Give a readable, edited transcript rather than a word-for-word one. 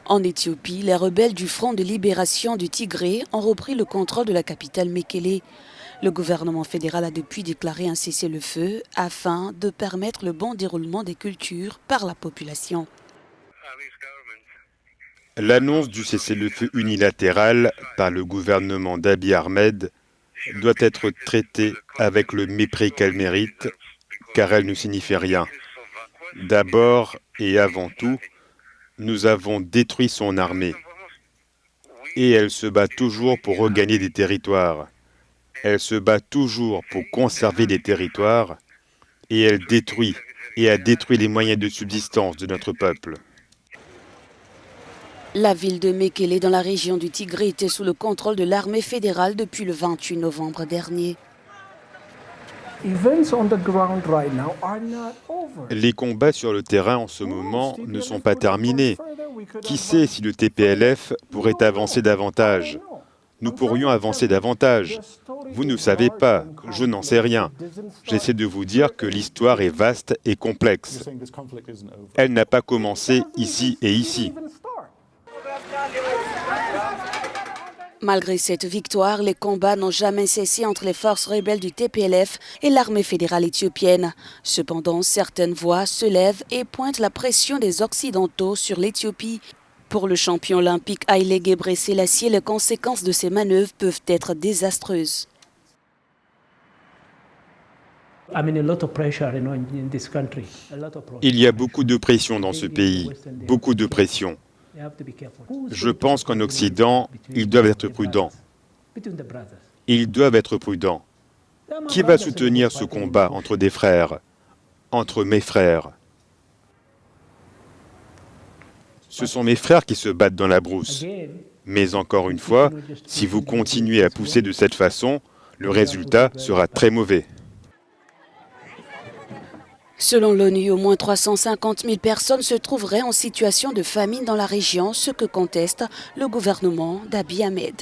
En Éthiopie, les rebelles du Front de libération du Tigré ont repris le contrôle de la capitale Mekele. Le gouvernement fédéral a depuis déclaré un cessez-le-feu afin de permettre le bon déroulement des cultures par la population. L'annonce du cessez-le-feu unilatéral par le gouvernement d'Abiy Ahmed doit être traitée avec le mépris qu'elle mérite, car elle ne signifie rien. D'abord et avant tout, nous avons détruit son armée. Et elle se bat toujours pour regagner des territoires. Elle se bat toujours pour conserver des territoires. Et elle détruit et a détruit les moyens de subsistance de notre peuple. La ville de Mekele dans la région du Tigré était sous le contrôle de l'armée fédérale depuis le 28 novembre dernier. Les combats sur le terrain en ce moment ne sont pas terminés. Qui sait si le TPLF pourrait avancer davantage? Nous pourrions avancer davantage. Vous ne savez pas, je n'en sais rien. J'essaie de vous dire que l'histoire est vaste et complexe. Elle n'a pas commencé ici et ici. Malgré cette victoire, les combats n'ont jamais cessé entre les forces rebelles du TPLF et l'armée fédérale éthiopienne. Cependant, certaines voix se lèvent et pointent la pression des Occidentaux sur l'Éthiopie. Pour le champion olympique Haïlé Gebrselassie, les conséquences de ces manœuvres peuvent être désastreuses. Il y a beaucoup de pression dans ce pays, beaucoup de pression. Je pense qu'en Occident, ils doivent être prudents. Ils doivent être prudents. Qui va soutenir ce combat entre des frères, entre mes frères? Ce sont mes frères qui se battent dans la brousse. Mais encore une fois, si vous continuez à pousser de cette façon, le résultat sera très mauvais. Selon l'ONU, au moins 350 000 personnes se trouveraient en situation de famine dans la région, ce que conteste le gouvernement d'Abiy Ahmed.